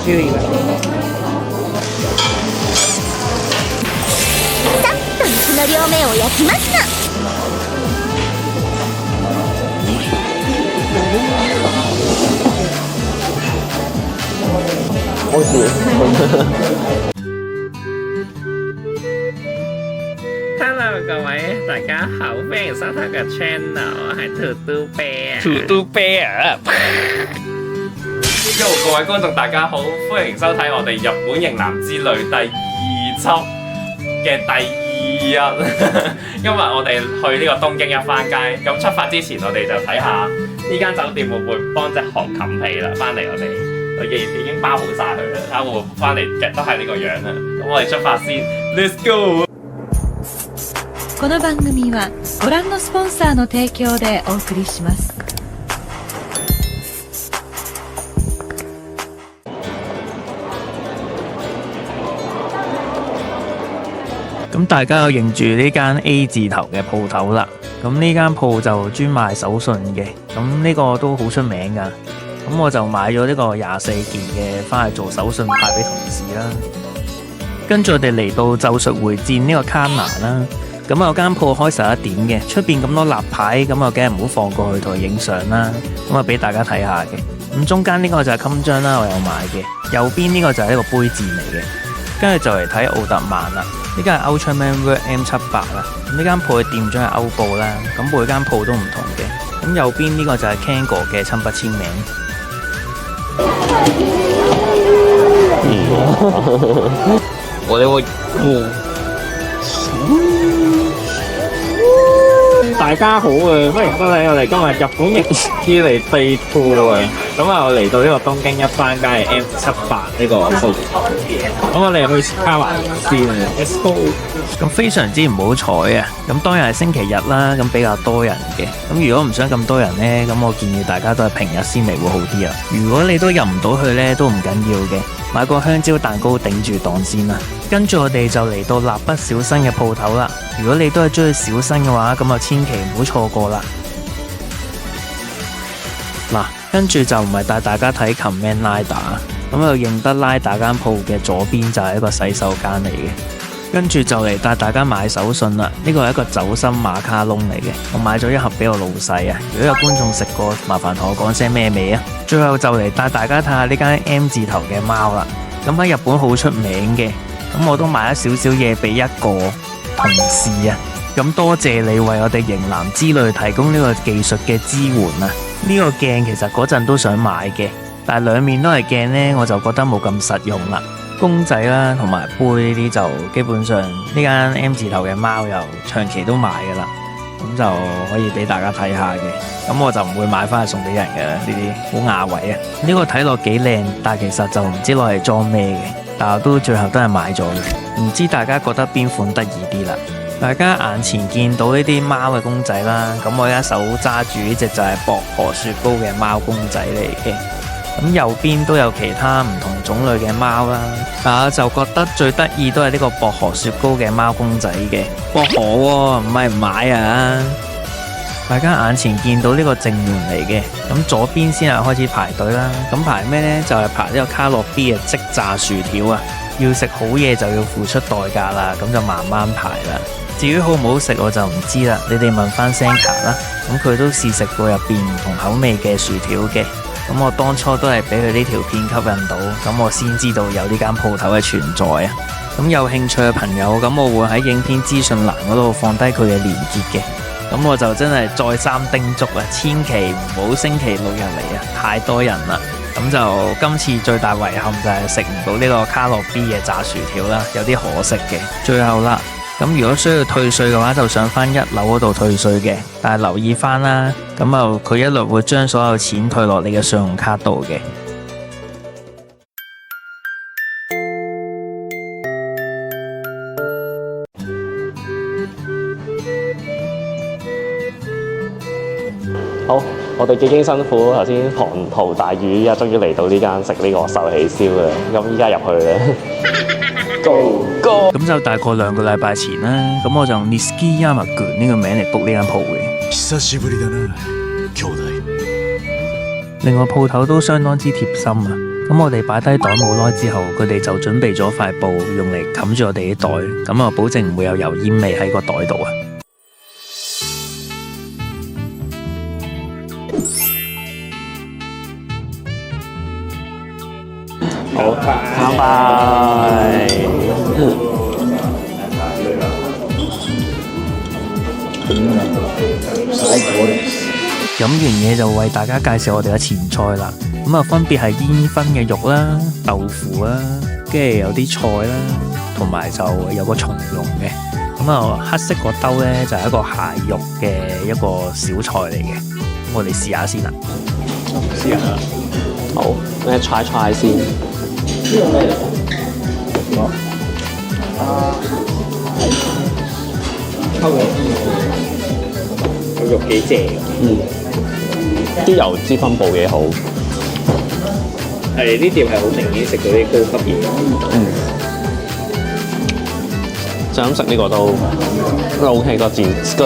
注意が。さっと肉の両面を焼きますの。好似 Hello 各位，大家好，歡迎收睇個 channel，我係兔兔啤。兔兔啤啊！各位觀眾大家好，歡迎收睇我哋日本型男之旅第2輯嘅第2日。今日我哋去呢個東京一番街，咁出發之前我哋就睇下呢間酒店會唔會幫隻熊冚被啦。翻嚟我哋已經包好晒佢啦，睇下會唔會翻嚟嘅都係呢個樣啦。咁我哋出發先 ，Let's go！この番組はご覧のスポンサーの提供でお送りします。咁大家有認住呢間 A 字頭嘅鋪頭啦。咁呢間鋪就專賣手信嘅，咁呢個都好出名噶。咁我就買咗呢個24件嘅，翻去做手信派俾同事啦。跟住我哋嚟到咒術迴戰呢個卡拿啦。咁有間鋪開11點嘅，出邊咁多立牌，咁我梗係唔好放過去同佢影相啦。咁啊俾大家睇下嘅。咁中間呢個就係襟章啦，我有買嘅。右邊呢個就係一個杯墊嚟嘅。跟住就嚟睇奧特曼啦。呢間係 Ultraman World M78啦。咁呢間鋪嘅店長係歐布啦。咁每間鋪都唔同嘅。咁右邊呢個就係 Kengo 嘅親筆簽名。我哋會大家好啊，歡迎收睇我哋今日日本嘅之嚟地鋪啊！咁啊，我嚟到呢個東京一番街嘅 M78呢個鋪，咁我哋去卡華先啊 ，Let's go！咁非常之唔好彩啊！咁當日係星期日啦，咁比較多人嘅。咁如果唔想咁多人呢，咁我建議大家都係平日先嚟會好啲啊！如果你都入唔到去呢，都唔緊要嘅，買個香蕉蛋糕頂住檔先啦。跟住我哋就嚟到蠟筆小新嘅鋪頭啦。如果你都係中意小新嘅話，咁啊千祈唔好錯過啦。嗱，跟住就唔係帶大家睇 Kamen Rider，咁就認得拉打間鋪嘅左邊就係一個洗手間嚟嘅。跟住就嚟帶大家買手信啦。呢個係一個酒心馬卡龍嚟嘅，我買咗一盒俾我老細啊。如果有觀眾食過，麻煩同我講聲咩味啊。最後就嚟帶大家睇下呢間 M 字頭嘅貓啦。咁喺日本好出名嘅。咁我都買咗少少嘢俾一個同事啊，咁多謝你為我哋型男之旅提供呢個技術嘅支援啊！呢個鏡其實嗰陣都想買嘅，但係兩面都係鏡呢，我就覺得冇咁實用啦。公仔啦同埋杯呢啲就基本上呢間 M 字頭嘅貓又長期都買噶啦，咁就可以俾大家睇下嘅。咁我就唔會買翻去送俾人嘅啦，呢啲好雅位啊！呢個睇落幾靚，但係其實就唔知攞嚟裝咩嘅。但係都最後都係買咗嘅，唔知大家覺得邊款得意啲啦？大家眼前見到呢啲貓嘅公仔啦，咁我而家手揸住呢隻就係薄荷雪糕嘅貓公仔嚟嘅。咁右邊都有其他唔同種類嘅貓啦，但我就覺得最得意都係呢個薄荷雪糕嘅貓公仔嘅。薄荷喎，唔係唔買啊！大家眼前見到呢個正門嚟嘅，咁左邊先係開始排隊啦。咁排咩呢？就係排呢個卡樂 B 嘅即炸薯條啊！要食好嘢就要付出代價啦，咁就慢慢排啦。至於好唔好食我就唔知啦，你哋問翻 Senka 啦。咁佢都試食過入邊唔同口味嘅薯條嘅。咁我當初都係俾佢呢條片吸引到，咁我先知道有呢間鋪頭嘅存在啊。咁有興趣嘅朋友，咁我會喺影片資訊欄嗰度放低佢嘅連結嘅。咁我就真係再三叮囑啊，千祈唔好星期六日嚟啊，太多人啦。咁就今次最大遺憾就係食唔到呢個卡樂 B 嘅炸薯條啦，有啲可惜嘅。最後啦，咁如果需要退稅嘅話，就上翻1樓嗰度退稅嘅，但係留意翻啦，咁啊佢一律會將所有錢退落你嘅信用卡度嘅。好，我哋幾經辛苦，頭先滂沱大雨，而家終於嚟到呢間食呢個壽喜燒嘅，咁依家入去咧，Go Go！ 咁就大概2個禮拜前啦，咁我就用 Nisiki Yamagu 呢個名嚟 book 呢間鋪嘅。久しぶりだな兄弟。另外鋪頭都相當之貼心啊！咁我哋擺低袋冇耐之後，佢哋就準備咗塊布用嚟冚住我哋啲袋，咁啊保證唔會有油煙味喺個袋度啊！好，乾杯！飲完嘢就為大家介紹我哋嘅前菜啦。咁啊，分別係煙燻嘅肉啦、豆腐啦，跟住有啲菜啦，同埋就有個松茸嘅。咁啊，黑色個兜呢，就係一個蟹肉嘅一個小菜嚟嘅。咁我哋試下先啦。試下。好，咩 try 先？個肉幾正，啲油脂分佈幾好。係呢碟係好明顯食到啲高級嘢。就咁食呢個都 OK，個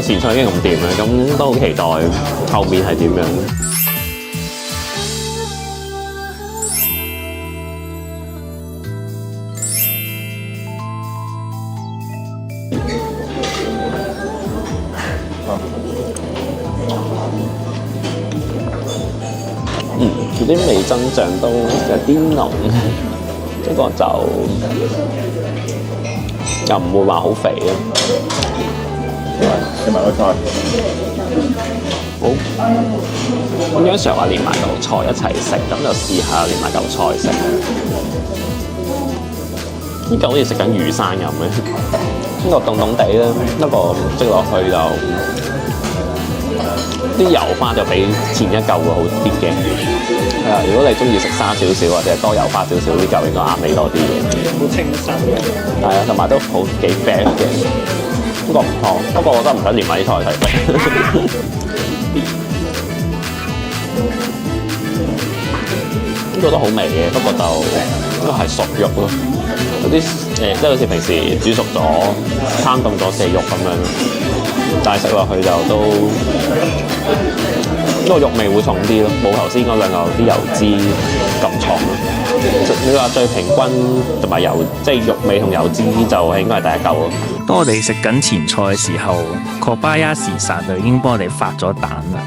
前菜已經咁掂啦，咁都好期待後面係點樣。啲味噌醬都有啲濃，不過就又唔會話好肥咯。食埋個菜。好，咁樣常話連埋嚿菜一齊食，咁就試下連埋嚿菜食。呢嚿好似食緊魚生咁嘅，呢個凍凍地啦，不過擠落去就啲油花就比前一嚿會好啲嘅。係啊，如果你中意食生少少或者多油花少少，呢嚿應該啱味多啲嘅。好清新嘅。係啊，同埋都好幾啡嘅，不過唔錯。不過我覺得唔使連埋啲菜一齊食。呢個都好味嘅，不過就應該係熟肉咯。有啲即係好似平時煮熟咗、攤凍咗嘅肉咁樣，但係食落去就都呢個肉味會重啲咯，冇頭先嗰兩嚿啲油脂咁重咯。你話最平均同埋油，即係肉味同油脂就應該係第一嚿咯。當我哋食緊前菜嘅時候，Kobayashiさん就已經幫我哋發咗蛋啦。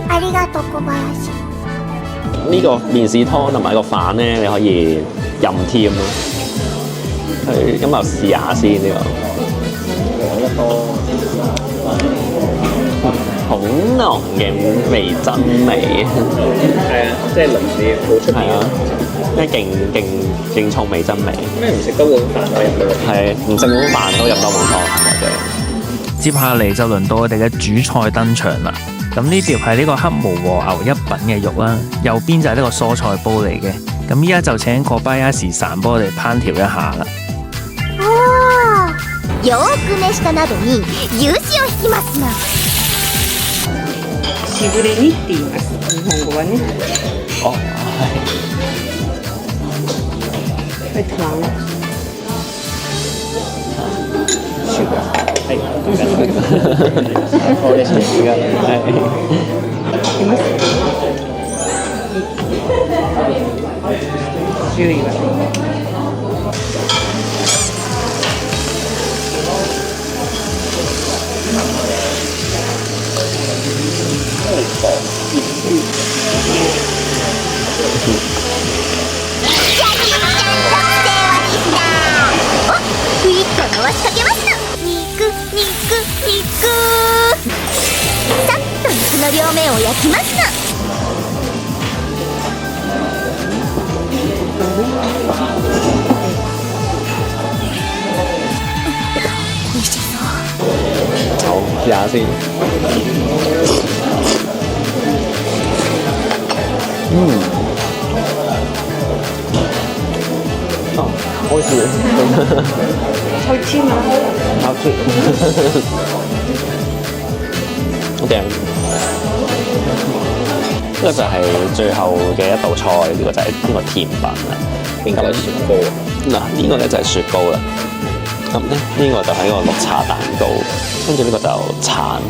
ありがとう小林。呢個麵豉湯同埋個飯咧，你可以任添咯。咁就試下先呢個。好濃嘅味噌味。係啊，即係臨時好出面。係啊，咩勁重味噌味。咩唔食得碗飯都入到？係唔食碗飯都飲多碗湯嘅。接下嚟就輪到我哋嘅主菜登場啦。咁呢碟係呢個黑毛和牛一品嘅肉啦，右邊就係呢個蔬菜煲嚟嘅。咁依家就請Kobayashiさん幫我哋烹調一下啦。よーく熱した鍋に牛脂を引きますな。しぐれ煮って言います。日本語はね。哦，係糖。係，我哋食而家種類は。クイッと回しかけますな。さっと肉の両面を焼きますな。美味しそう。好，試下先。好似好黐嘛？好似好正。呢個就係最後嘅一道菜，呢個就係呢個甜品啦。邊個係雪糕啊？嗱，呢個咧就係雪糕啦。咁咧呢個就係一個綠茶蛋糕，跟住呢個就橙，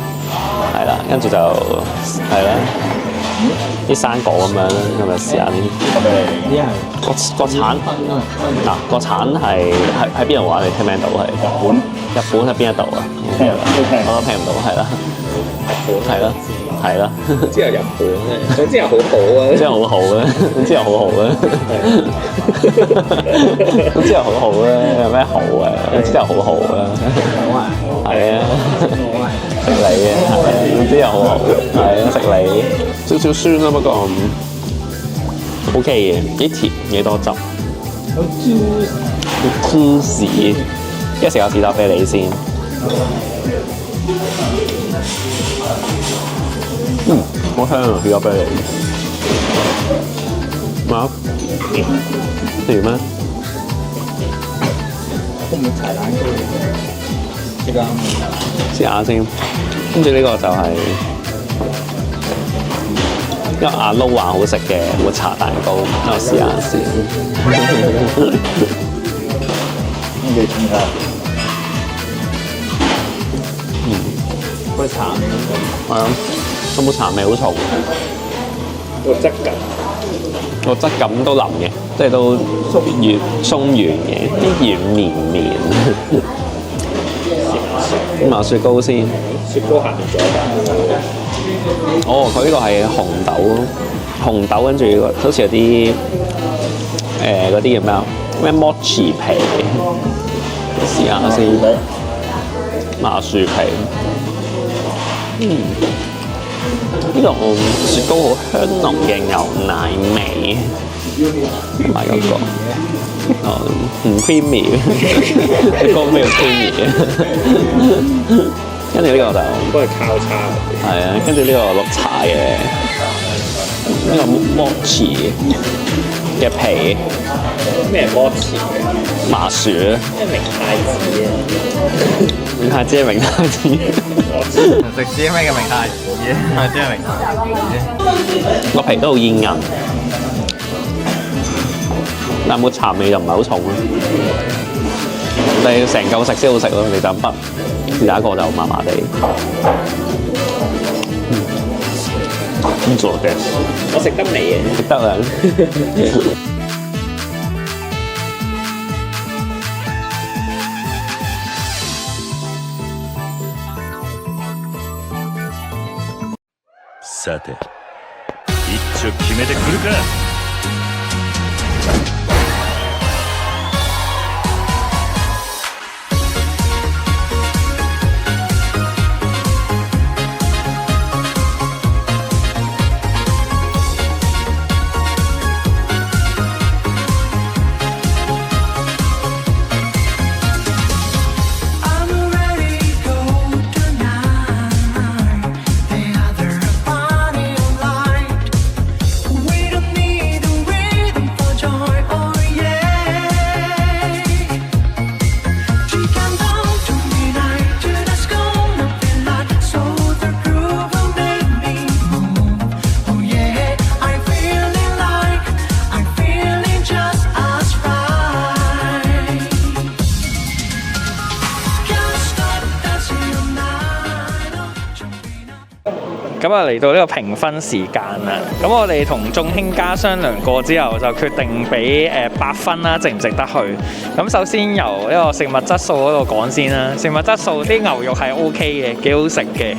係啦，跟住就係啦，啲生果咁樣啦，咁就試下呢啲。個橙嗱個橙係喺邊度玩？你聽唔聽到係？日本喺邊一度啊？我都聽唔到，係啦，係啦，係啦。之後日本咧，總之係好好啊，之後好好啊，之後好好啊，之後好好啊，有咩好啊？之後好好啊，係啊，食你啊，係啊，之後好好，係啊，食你，少少酸啦，不過 OK 嘅，幾甜，幾多汁，好 juicy，一食下士多啤梨先。好香啊！士多啤梨，嘛？甜咩？柴蛋糕，即刻試下先。跟住呢個就係一個阿撈話好食嘅抹茶蛋糕，我試下先。幾重㗎？個茶係啊，個抹茶味好重，個質感，個質感都腍嘅，即係都鬆軟嘅，啲軟綿綿。咁買雪糕先。雪糕下面仲有哦，佢呢個係紅豆跟住好似有啲嗰啲叫咩啊？咩 mochi 皮，試下先。麻薯皮，呢個雪糕好香濃嘅牛奶味，同埋嗰個唔 creamy 嘅，你講咩 creamy 嘅？跟住呢個就都係交叉嘅。係啊，跟住呢個綠茶嘅呢個 mochi 嘅皮，咩摩茨嘅？麻薯，咩明太子啊？明太子係明太子，食知咩叫明太子啊？知係明太子。個皮都好煙韌，但係抹茶味就唔係好重咯。你成嚿食先好食咯，你就不第一個就麻麻地。做嘅，我食得未嘅？食得啊！さて一丁決めてくるか。咁啊嚟到呢個評分時間啦，咁我哋同眾卿家商量過之後，就決定俾8分啦，值唔值得去？咁首先由呢個食物質素嗰度講先啦，食物質素啲牛肉係 OK 嘅，幾好食嘅，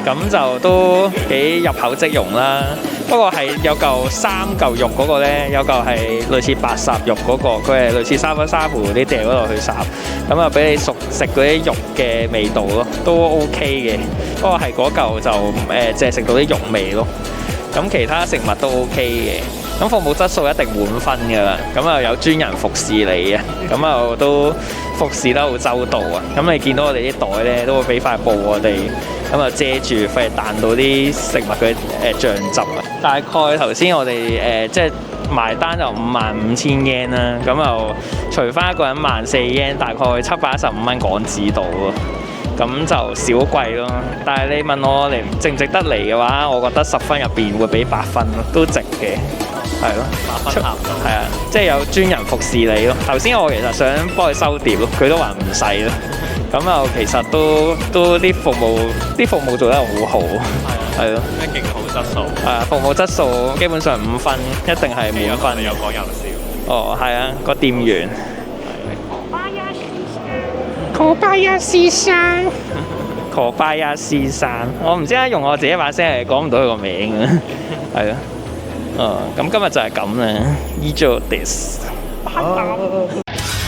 咁就都幾入口即溶啦。不過係有嚿3嚿肉嗰個咧，有嚿係類似白烚肉嗰個，佢係類似沙忽沙乎嗰啲掉嗰度去烚，咁啊俾你熟食嗰啲肉嘅味道咯，都 OK 嘅。不過係嗰嚿就淨係食到啲肉味咯。咁其他食物都 OK 嘅。咁服務質素一定滿分㗎啦。咁啊有專人服侍你啊，咁啊都服侍得好周到啊。咁你見到我哋啲袋咧，都會俾塊布我哋，咁啊遮住，費事彈到啲食物嘅醬汁啊。大概頭先我哋即係埋單就55,000 yen 啦，咁就除翻一個人14,000 yen，大概715蚊港紙度咯。咁就少貴咯。但係你問我嚟值唔值得嚟嘅話，我覺得10分入邊會俾8分咯，都值嘅，係咯。8分差唔多。係啊，即係有專人服侍你咯。頭先我其實想幫佢收碟咯，佢都話唔使咯。咁又其實都啲服務做得好好，係咯。咩勁好質素？服務質素基本上5分，一定係滿分。有講有笑。哦，係啊，個店員。小林先生，我唔知點解用我自己把聲係講唔到佢個名啊，係咯。咁今日就係咁啦，以上です。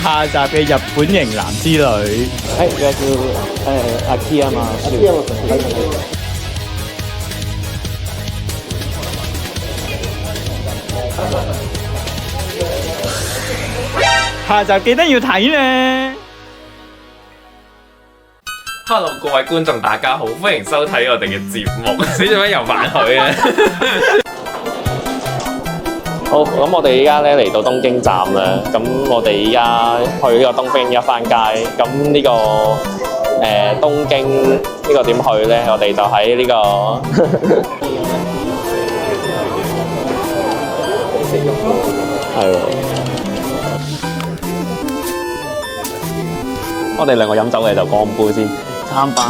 下集嘅日本型男之旅，係叫阿 K 啊嘛。下集記得要睇咧。Hello， 各位觀眾大家好，歡迎收睇我哋嘅節目。你做咩又扮佢啊？好，咁我哋依家咧嚟到東京站啦。咁我哋依家去呢個東京一番街。咁呢個東京呢個點去咧？我哋就喺呢個係喎。我哋兩個飲酒嘅就乾杯先。參拜。